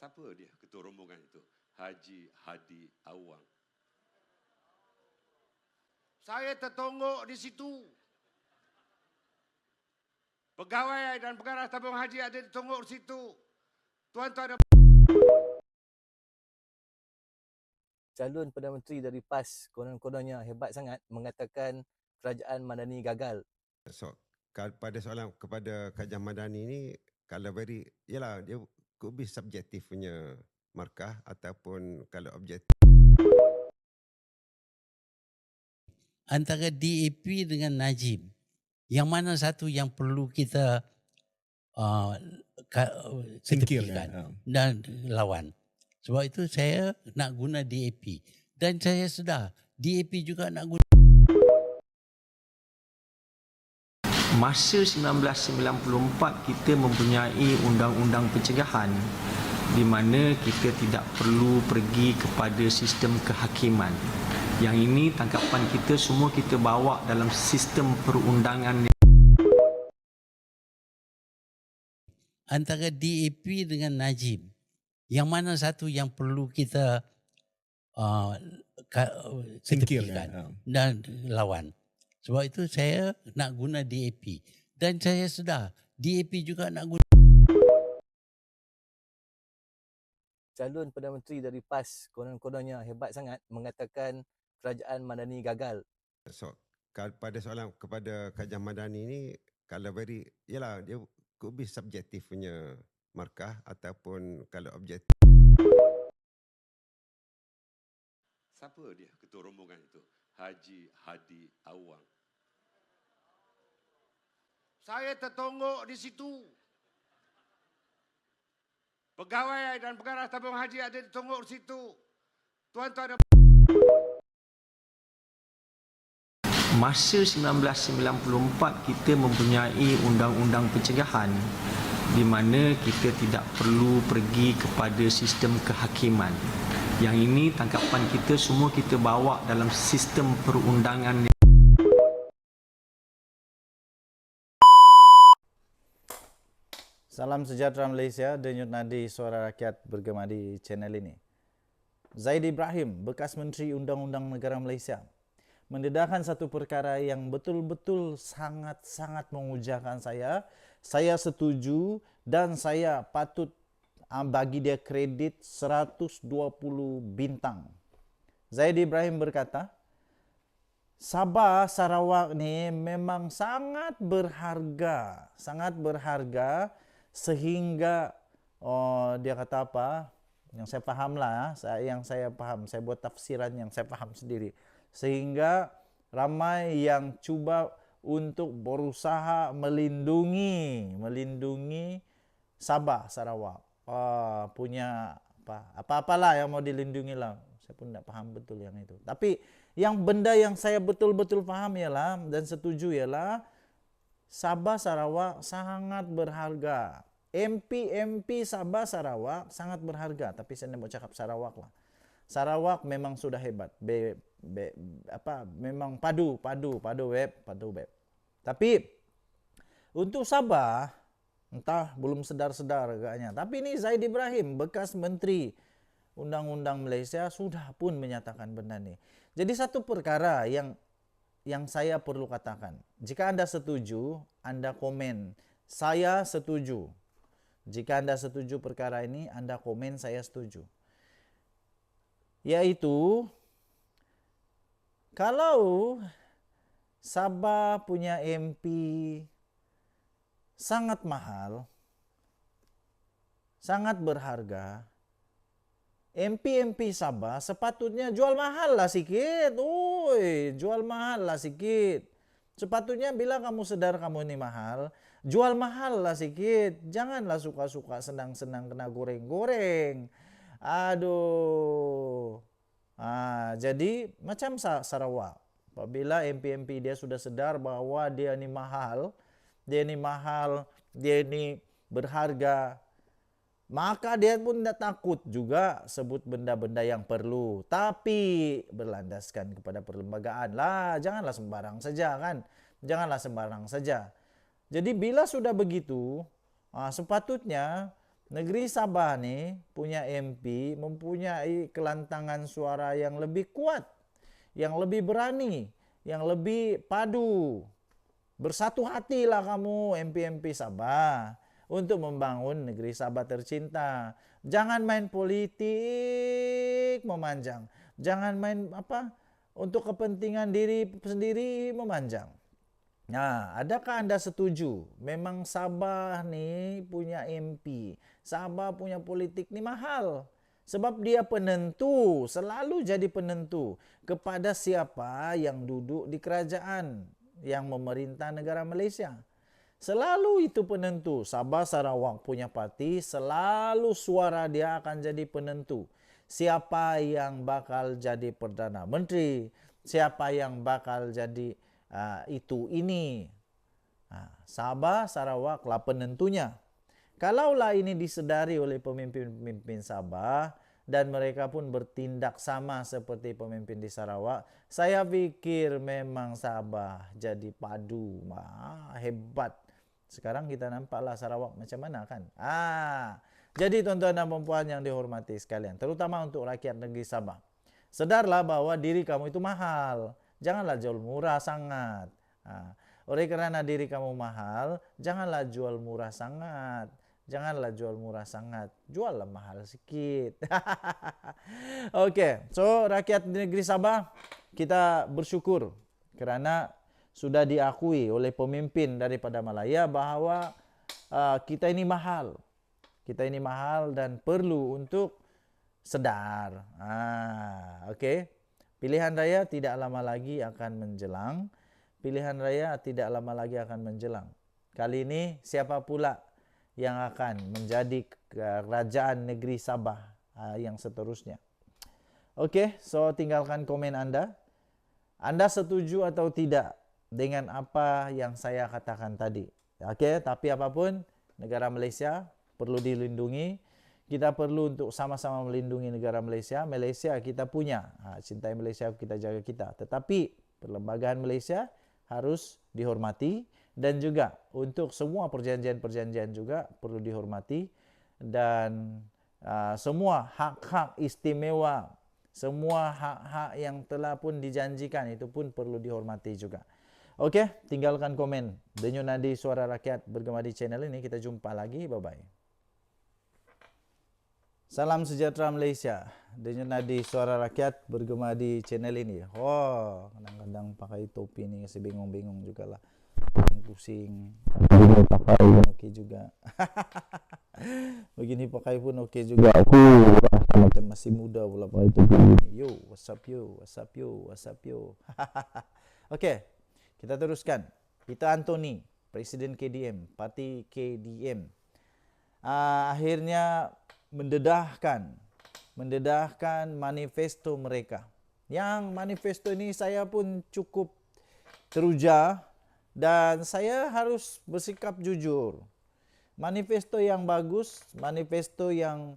Siapa dia ketua rombongan itu? Haji Hadi Awang. Saya tertonggok di situ. Pegawai dan pengarah tabung haji ada ditonggok di situ. Tuan-tuan dan calon Perdana Menteri dari PAS konon-kononnya hebat sangat mengatakan kerajaan Madani gagal. So, pada soalan kepada Kerajaan Madani ni, kalau yalah dia could be subjektif punya markah ataupun kalau objektif. Antara DAP dengan Najib, yang mana satu yang perlu kita ketepikan dan lawan. Sebab itu saya nak guna DAP. Dan saya sedar DAP juga nak guna. Masa 1994 kita mempunyai undang-undang pencegahan di mana kita tidak perlu pergi kepada sistem kehakiman. Yang ini tangkapan kita semua kita bawa dalam sistem perundangan. Antara DAP dengan Najib, yang mana satu yang perlu kita ketepikan dan lawan. Sebab itu saya nak guna DAP. Dan saya sedar DAP juga nak guna. Calon Perdana Menteri dari PAS konon-kononnya hebat sangat mengatakan kerajaan Madani gagal. So, pada soalan kepada Kerajaan Madani ni, kalau yalah dia could be subjektif punya markah ataupun kalau objektif. siapa dia ketua rombongan itu? Haji Hadi Awang. Saya tertonggok di situ. Pegawai dan pengarah tabung haji ada ditonggok di situ. Tuan-tuan dan Masa 1994 kita mempunyai undang-undang pencegahan di mana kita tidak perlu pergi kepada sistem kehakiman. Yang ini tangkapan kita semua kita bawa dalam sistem perundangan. Salam sejahtera Malaysia, denyut nadi suara rakyat bergema di channel ini. Zaid Ibrahim, bekas Menteri Undang-Undang Negara Malaysia, mendedahkan satu perkara yang betul-betul sangat-sangat mengujakan saya. Saya setuju dan saya patut bagi dia kredit 120 bintang. Zaid Ibrahim berkata, Sabah Sarawak ni memang sangat berharga sehingga dia kata apa? Yang saya fahamlah, saya buat tafsiran yang saya faham sendiri. Sehingga ramai yang cuba untuk berusaha melindungi Sabah Sarawak. Punya apa-apalah yang mau dilindungi lah. Saya pun tidak paham betul yang itu. Tapi yang benda yang saya betul-betul paham ialah dan setuju ialah Sabah Sarawak sangat berharga. MP Sabah Sarawak sangat berharga. Tapi saya nak cakap Sarawak lah. Sarawak memang sudah hebat. Memang padu web. Tapi untuk Sabah entah belum sedar-sedar agaknya. Tapi ini Zaid Ibrahim, bekas Menteri Undang-Undang Malaysia sudah pun menyatakan benda ni. Jadi satu perkara yang saya perlu katakan. Jika anda setuju, anda komen. Saya setuju. Jika anda setuju perkara ini, anda komen saya setuju. Yaitu, kalau Sabah punya MP sangat mahal, sangat berharga, MP Sabah sepatutnya jual mahal lah sikit. Jual mahal lah sikit. Sepatutnya bila kamu sedar kamu ini mahal, jual mahal lah sikit. Janganlah suka-suka senang-senang kena goreng-goreng. Aduh. Jadi macam Sarawak. Apabila MP dia sudah sedar bahwa dia ini mahal, dia ini berharga, maka dia pun tidak takut juga sebut benda-benda yang perlu. Tapi berlandaskan kepada perlembagaan lah. Janganlah sembarang saja kan. Janganlah sembarang saja. Jadi bila sudah begitu, sepatutnya negeri Sabah nih punya MP mempunyai kelantangan suara yang lebih kuat, yang lebih berani, yang lebih padu. Bersatu hatilah kamu MP-MP Sabah untuk membangun negeri Sabah tercinta. Jangan main politik memanjang. Jangan main untuk kepentingan diri sendiri memanjang. Nah, adakah Anda setuju? Memang Sabah nih punya MP. Sabah punya politik nih mahal. Sebab dia penentu, selalu jadi penentu kepada siapa yang duduk di kerajaan yang memerintah negara Malaysia. Selalu itu penentu. Sabah Sarawak punya parti, selalu suara dia akan jadi penentu. Siapa yang bakal jadi Perdana Menteri, siapa yang bakal jadi ini. Sabah Sarawak lah penentunya. Kalaulah ini disedari oleh pemimpin-pemimpin Sabah dan mereka pun bertindak sama seperti pemimpin di Sarawak, saya pikir memang Sabah jadi padu. Hebat. Sekarang kita nampaklah Sarawak macam mana kan. Jadi tuan-tuan dan puan yang dihormati sekalian, terutama untuk rakyat negeri Sabah, sedarlah bahwa diri kamu itu mahal. Janganlah jual murah sangat. Oleh kerana diri kamu mahal, janganlah jual murah sangat. Janganlah jual murah sangat. Juallah mahal sikit. Okey, so rakyat negeri Sabah, kita bersyukur kerana sudah diakui oleh pemimpin daripada Malaya bahawa kita ini mahal. Kita ini mahal dan perlu untuk sedar. Okey. Pilihan raya tidak lama lagi akan menjelang. Pilihan raya tidak lama lagi akan menjelang. Kali ini siapa pula yang akan menjadi kerajaan negeri Sabah yang seterusnya? Okey, so tinggalkan komen Anda. Anda setuju atau tidak dengan apa yang saya katakan tadi? Okey, tapi apapun, negara Malaysia perlu dilindungi. Kita perlu untuk sama-sama melindungi negara Malaysia. Malaysia kita punya. Cintai Malaysia, kita jaga kita. Tetapi perlembagaan Malaysia harus dihormati. Dan juga untuk semua perjanjian-perjanjian juga perlu dihormati. Dan semua hak-hak istimewa, semua hak-hak yang telah pun dijanjikan itu pun perlu dihormati juga. Okey, tinggalkan komen. Denyut Nadi Suara Rakyat bergema di channel ini. Kita jumpa lagi. Bye-bye. Salam sejahtera Malaysia. Denyut Nadi Suara Rakyat bergema di channel ini. Kadang-kadang pakai topi ni kasi bingung-bingung jugalah. Pusing. Begini pakai pun okey juga. Begini pakai pun okey juga. Rasa macam masih muda pula pakai topi ni. Yo, what's up yo? What's up yo? What's up yo? Okey, kita teruskan. Peter Anthony, Presiden KDM, Parti KDM. Akhirnya mendedahkan manifesto mereka. Yang manifesto ini saya pun cukup teruja dan saya harus bersikap jujur. Manifesto yang bagus, manifesto yang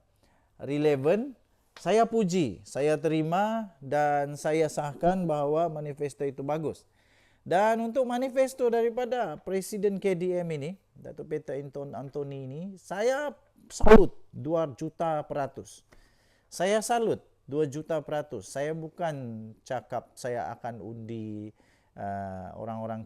relevan, saya puji, saya terima dan saya sahkan bahawa manifesto itu bagus. Dan untuk manifesto daripada Presiden KDM ini, Datuk Peter Anthony ini, saya salut 2 juta peratus. Saya salut 2 juta peratus. Saya bukan cakap saya akan undi orang-orang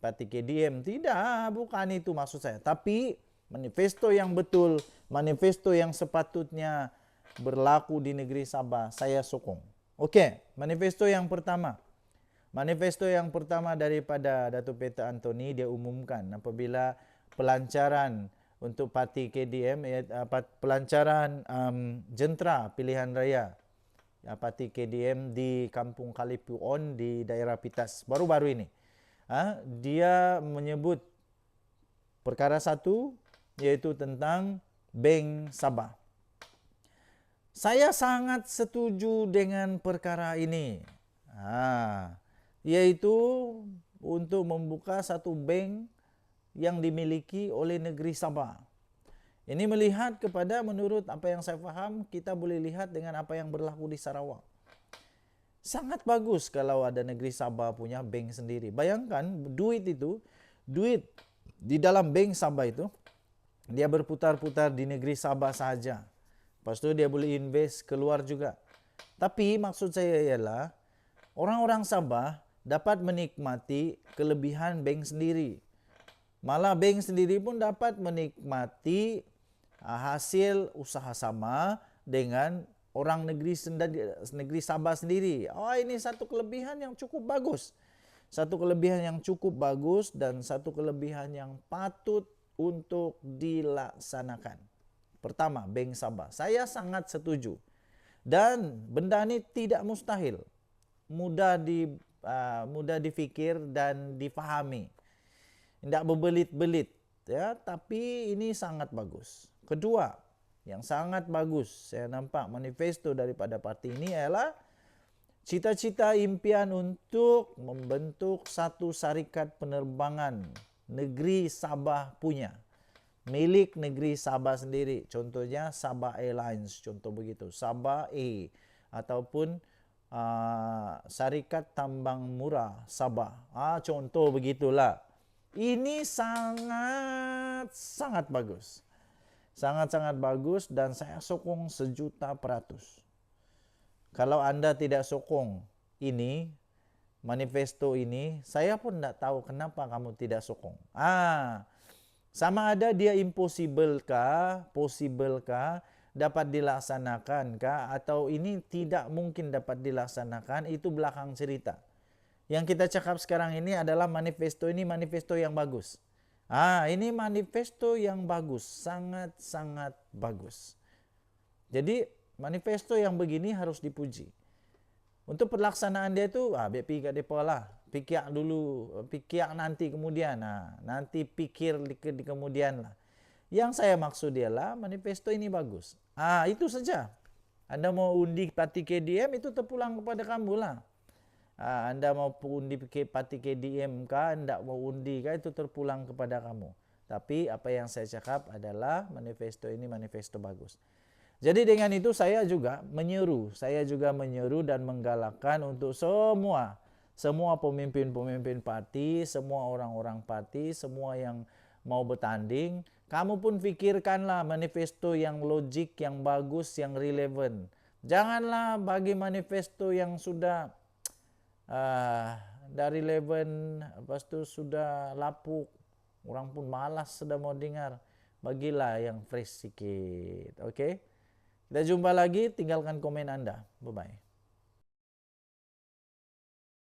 Parti KDM. Tidak, bukan itu maksud saya. Tapi manifesto yang betul, manifesto yang sepatutnya berlaku di negeri Sabah, saya sokong. Okey, manifesto yang pertama. Manifesto yang pertama daripada Datuk Peter Anthony, dia umumkan apabila pelancaran untuk Parti KDM, pelancaran jentera pilihan raya Parti KDM di Kampung Kalipuon di daerah Pitas baru-baru ini. Dia menyebut perkara satu, iaitu tentang Bank Sabah. Saya sangat setuju dengan perkara ini. Iaitu untuk membuka satu bank yang dimiliki oleh negeri Sabah. Ini melihat kepada, menurut apa yang saya faham, kita boleh lihat dengan apa yang berlaku di Sarawak. Sangat bagus kalau ada negeri Sabah punya bank sendiri. Bayangkan duit di dalam bank Sabah itu Dia berputar-putar di negeri Sabah saja. Lepas tu dia boleh invest keluar juga. Tapi maksud saya ialah orang-orang Sabah dapat menikmati kelebihan bank sendiri. Malah bank sendiri pun dapat menikmati hasil usaha sama dengan orang negeri Sabah sendiri. Ini satu kelebihan yang cukup bagus. Satu kelebihan yang cukup bagus dan satu kelebihan yang patut untuk dilaksanakan. Pertama, bank Sabah. Saya sangat setuju. Dan benda ini tidak mustahil. Mudah difikir dan difahami. Tidak berbelit-belit, ya, tapi ini sangat bagus. Kedua, yang sangat bagus saya nampak manifesto daripada parti ini ialah cita-cita impian untuk membentuk satu syarikat penerbangan negeri Sabah punya. Milik negeri Sabah sendiri. Contohnya Sabah Airlines, contoh begitu. Sabah A ataupun Syarikat Tambang Murah Sabah. Contoh begitulah. Ini sangat bagus. Sangat-sangat bagus dan saya sokong 1,000,000%. Kalau anda tidak sokong ini, manifesto ini, saya pun tidak tahu kenapa kamu tidak sokong. Sama ada dia impossible kah, possible kah, dapat dilaksanakan kah, atau ini tidak mungkin dapat dilaksanakan, itu belakang cerita. Yang kita cakap sekarang ini adalah manifesto yang bagus. Ini manifesto yang bagus, sangat-sangat bagus. Jadi manifesto yang begini harus dipuji. Untuk pelaksanaan dia tu, biar pergi kat depa lah. Fikir dulu, fikir nanti kemudian. Nanti pikir di kemudian lah. Yang saya maksud dia lah, manifesto ini bagus. Itu saja. Anda mau undi parti KDM, itu terpulang kepada kamu lah. Anda mau undi parti KDM kah, anda mau undi kah, itu terpulang kepada kamu. Tapi apa yang saya cakap adalah manifesto ini manifesto bagus. Jadi dengan itu saya juga menyeru dan menggalakkan untuk semua pemimpin-pemimpin parti, semua orang-orang parti, semua yang mau bertanding, kamu pun fikirkanlah manifesto yang logik, yang bagus, yang relevan. Janganlah bagi manifesto yang sudah dari relevan, lepas tu sudah lapuk, orang pun malas sudah mau dengar. Bagilah yang fresh sikit, okey? Kita jumpa lagi, tinggalkan komen anda. Bye-bye.